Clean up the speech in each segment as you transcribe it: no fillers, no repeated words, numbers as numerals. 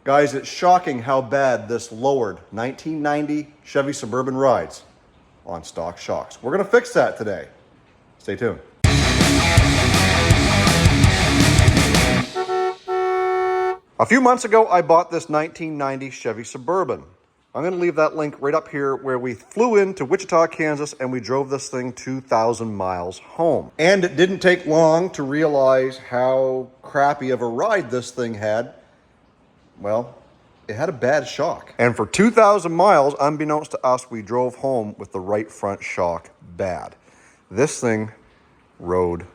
Guys, it's shocking how bad this lowered 1990 Chevy Suburban rides on stock shocks. We're gonna fix that today. Stay tuned. A few months ago, I bought this 1990 Chevy Suburban. I'm gonna leave that link right up here where we flew into Wichita, Kansas, and we drove this thing 2,000 miles home. And it didn't take long to realize how crappy of a ride this thing had. Well, it had a bad shock. And for 2,000 miles, unbeknownst to us, we drove home with the right front shock bad. This thing rode,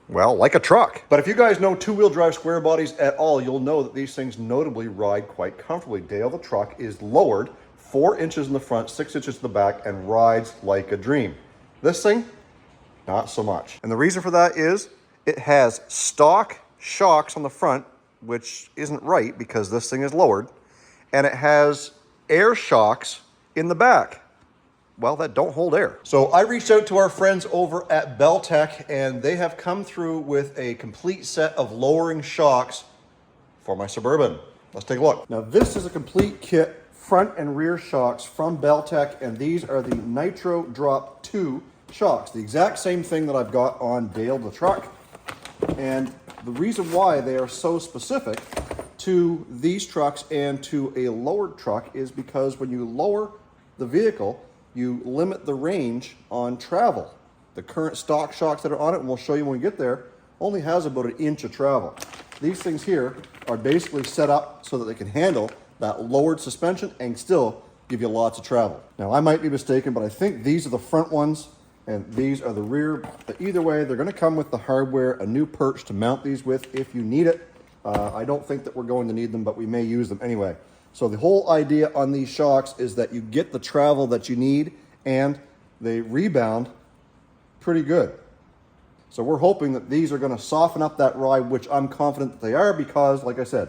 well, like a truck. But if you guys know two-wheel drive square bodies at all, you'll know that these things notably ride quite comfortably. Dale the truck is lowered 4 inches in the front, 6 inches in the back, and rides like a dream. This thing, not so much. And the reason for that is it has stock shocks on the front, which isn't right because this thing is lowered, and it has air shocks in the back. Well, that don't hold air. So I reached out to our friends over at Belltech, and they have come through with a complete set of lowering shocks for my Suburban. Let's take a look. Now this is a complete kit, front and rear shocks from Belltech, and these are the Nitro Drop 2 shocks, the exact same thing that I've got on Dale the truck. And the reason why they are so specific to these trucks and to a lowered truck is because when you lower the vehicle, you limit the range on travel. The current stock shocks that are on it, and we'll show you when we get there, only has about 1 inch of travel. These things here are basically set up so that they can handle that lowered suspension and still give you lots of travel. Now, I might be mistaken, but I think these are the front ones and these are the rear. But either way, they're gonna come with the hardware, a new perch to mount these with if you need it. I don't think that we're going to need them, but we may use them anyway. So the whole idea on these shocks is that you get the travel that you need and they rebound pretty good. So we're hoping that these are gonna soften up that ride, which I'm confident that they are because, like I said,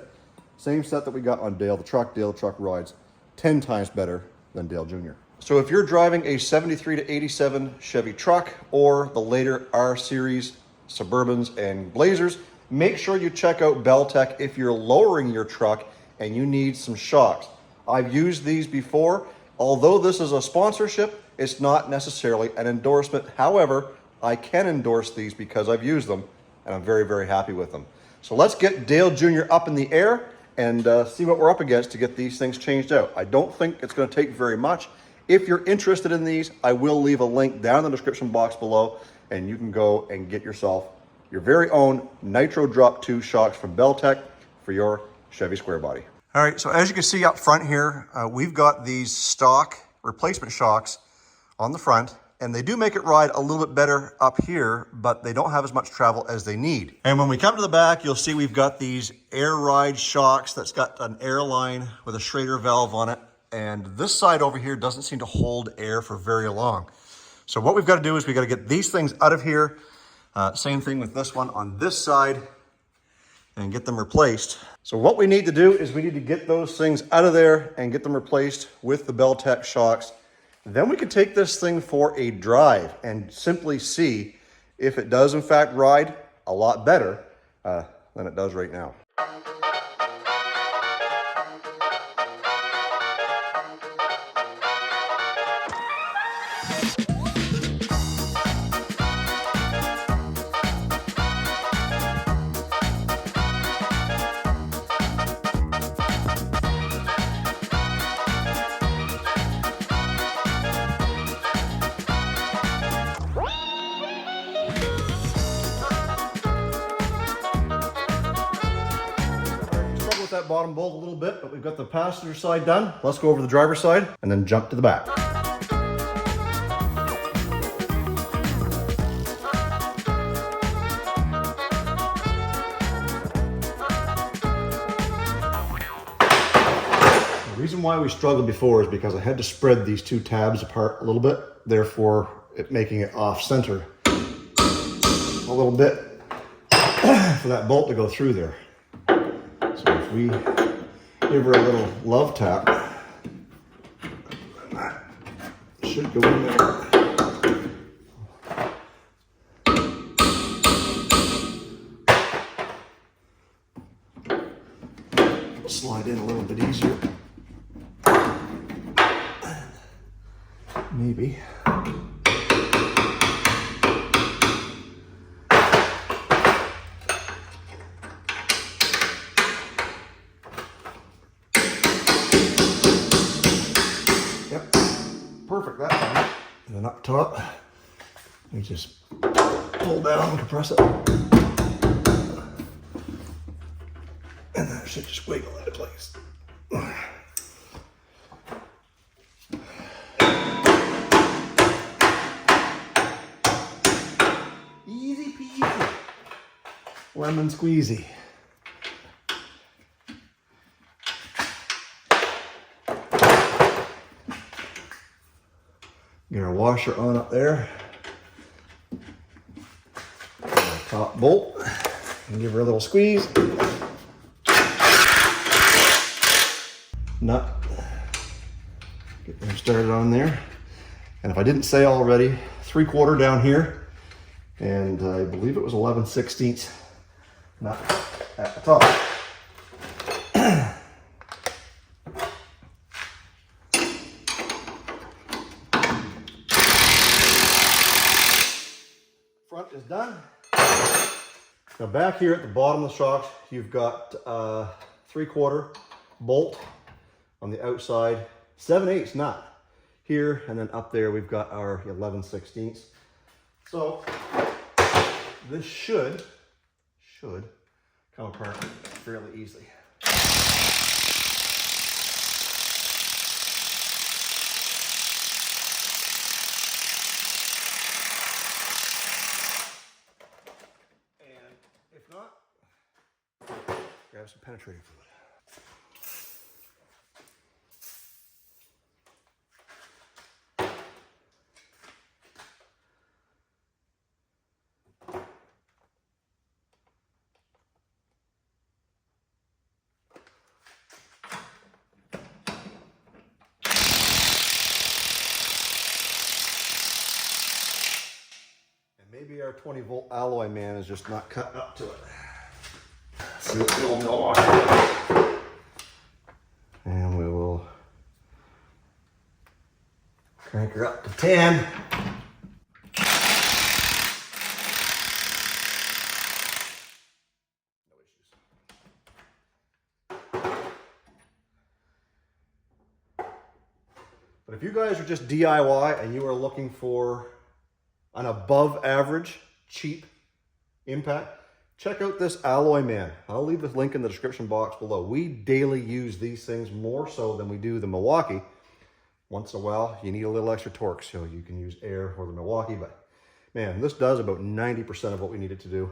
same set that we got on Dale the truck. Dale the truck rides 10 times better than Dale Jr. So if you're driving a 73 to 87 Chevy truck or the later R Series Suburbans and Blazers, make sure you check out Belltech if you're lowering your truck and you need some shocks. I've used these before. Although this is a sponsorship, it's not necessarily an endorsement. However, I can endorse these because I've used them and I'm very, very happy with them. So let's get Dale Jr. up in the air and see what we're up against to get these things changed out. I don't think it's gonna take very much. If you're interested in these, I will leave a link down in the description box below and you can go and get yourself your very own Nitro Drop 2 shocks from Belltech for your Chevy square body. All right, so as you can see up front here, we've got these stock replacement shocks on the front, and they do make it ride a little bit better up here, but they don't have as much travel as they need. And when we come to the back, you'll see we've got these air ride shocks that's got an air line with a Schrader valve on it, and this side over here doesn't seem to hold air for very long. So what we've got to do is we got to get these things out of here. Same thing with this one on this side and get them replaced. So what we need to do is we need to get those things out of there and get them replaced with the Belltech shocks. Then we can take this thing for a drive and simply see if it does in fact ride a lot better than it does right now. That bottom bolt a little bit, but we've got the passenger side done. Let's go over the driver's side and then jump to the back. The reason why we struggled before is because I had to spread these two tabs apart a little bit, therefore it making it off center a little bit for that bolt to go through there. So if we give her a little love tap, that should go in there. slide in a little bit easier. Maybe. Yep, perfect that time. And then up top, you just pull down, compress it. And then it should just wiggle into place. Easy peasy. Lemon squeezy. Get our washer on up there. Our top bolt. And give her a little squeeze. Nut. Get them started on there. And if I didn't say already, 3/4 down here. And I believe it was 11/16 nut at the top. Front is done. Now back here at the bottom of the shocks, you've got 3/4 bolt on the outside, 7/8 nut here, and then up there we've got our 11/16. So this should come apart fairly easily. And if not, grab some penetrating fluid. Maybe our 20-volt alloy man is just not cut up to it. See what the old Milwaukee. And we will crank her up to 10. No issues. But if you guys are just DIY and you are looking for an above average, cheap impact, check out this alloy man. I'll leave the link in the description box below. We daily use these things more so than we do the Milwaukee. Once in a while, you need a little extra torque, so you can use air or the Milwaukee, but man, this does about 90% of what we need it to do,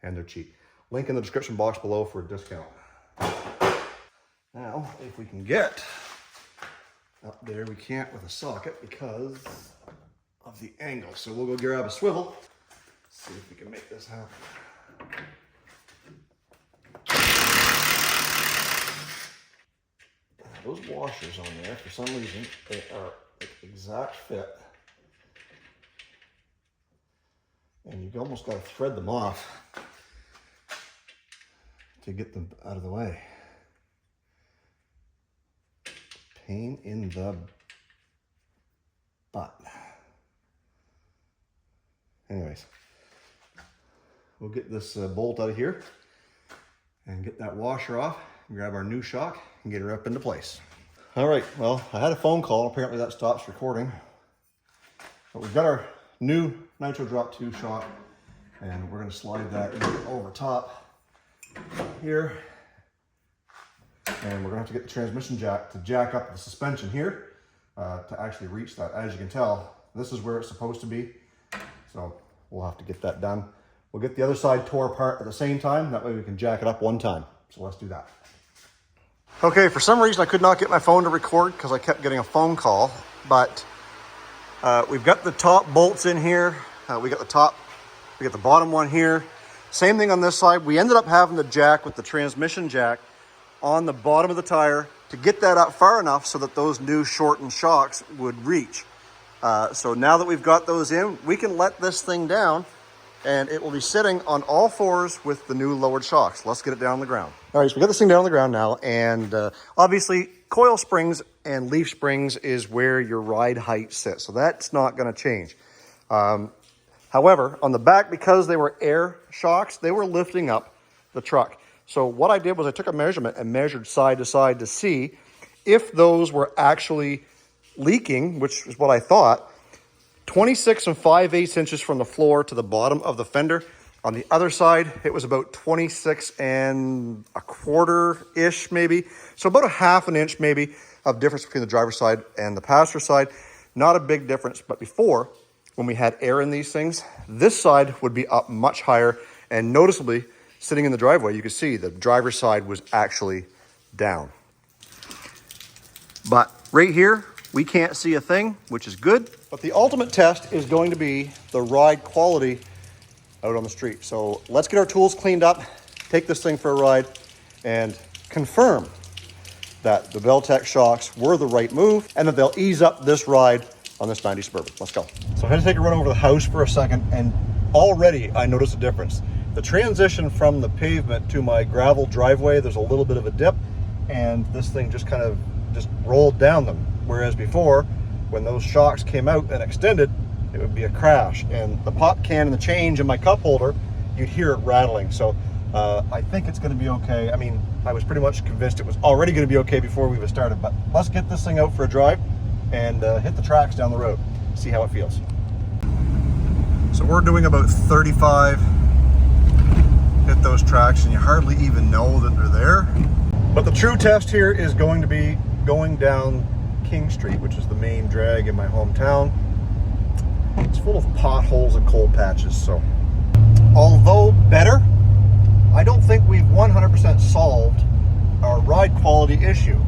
and they're cheap. Link in the description box below for a discount. Now, if we can get up there, we can't with a socket because of the angle. So we'll go grab a swivel, see if we can make this happen. Those washers on there, for some reason, they are like exact fit. And you've almost got to thread them off to get them out of the way. Pain in the butt. Anyways, we'll get this bolt out of here and get that washer off and grab our new shock and get her up into place. All right, well, I had a phone call. Apparently that stops recording. But we've got our new Nitro Drop 2 shock, and we're going to slide that over top here. And we're going to have to get the transmission jack to jack up the suspension here to actually reach that. As you can tell, this is where it's supposed to be. So we'll have to get that done. We'll get the other side tore apart at the same time. That way we can jack it up one time. So let's do that. Okay, for some reason I could not get my phone to record because I kept getting a phone call. But we've got the top bolts in here. We got the bottom one here. Same thing on this side. We ended up having the jack with the transmission jack on the bottom of the tire to get that up far enough so that those new shortened shocks would reach. So now that we've got those in, we can let this thing down and it will be sitting on all fours with the new lowered shocks. Let's get it down on the ground. All right, so we got this thing down on the ground now, and obviously coil springs and leaf springs is where your ride height sits, so that's not going to change. However, on the back, because they were air shocks, they were lifting up the truck. So what I did was I took a measurement and measured side to side to see if those were actually leaking, which is what I thought. 26 5/8 inches from the floor to the bottom of the fender. On the other side, it was about 26 1/4-ish maybe. So about a 1/2 inch maybe of difference between the driver's side and the passenger side. Not a big difference, but before, when we had air in these things, this side would be up much higher, and noticeably, sitting in the driveway, you can see the driver's side was actually down. But right here, we can't see a thing, which is good. But the ultimate test is going to be the ride quality out on the street. So let's get our tools cleaned up, take this thing for a ride, and confirm that the Belltech shocks were the right move and that they'll ease up this ride on this 90 Suburban. Let's go. So I had to take a run over to the house for a second, and already I noticed a difference. The transition from the pavement to my gravel driveway, there's a little bit of a dip, and this thing just kind of just rolled down them. Whereas before, when those shocks came out and extended, it would be a crash. And the pop can and the change in my cup holder, you'd hear it rattling. So I think it's going to be okay. I mean, I was pretty much convinced it was already going to be okay before we even started, but let's get this thing out for a drive and hit the tracks down the road, see how it feels. So we're doing about 35, hit those tracks, and you hardly even know that they're there. But the true test here is going to be going down King Street, which is the main drag in my hometown. It's full of potholes and cold patches, so although better, I don't think we've 100% solved our ride quality issue.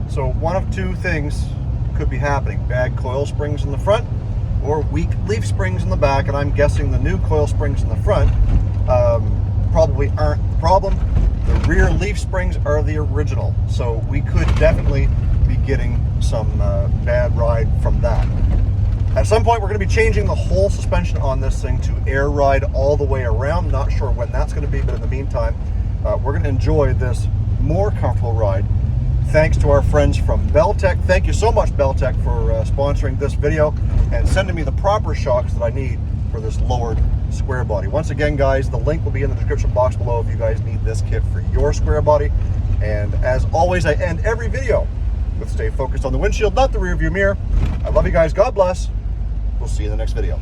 So one of two things could be happening: bad coil springs in the front or weak leaf springs in the back, and I'm guessing the new coil springs in the front probably aren't the problem. The rear leaf springs are the original, so we could definitely be getting some bad ride from that. At some point, we're going to be changing the whole suspension on this thing to air ride all the way around. Not sure when that's going to be, but in the meantime, we're going to enjoy this more comfortable ride thanks to our friends from Belltech. Thank you so much, Belltech, for sponsoring this video and sending me the proper shocks that I need for this lowered square body. Once again, guys, the link will be in the description box below if you guys need this kit for your square body. And as always, I end every video with stay focused on the windshield, not the rear view mirror. I love you guys. God bless. We'll see you in the next video.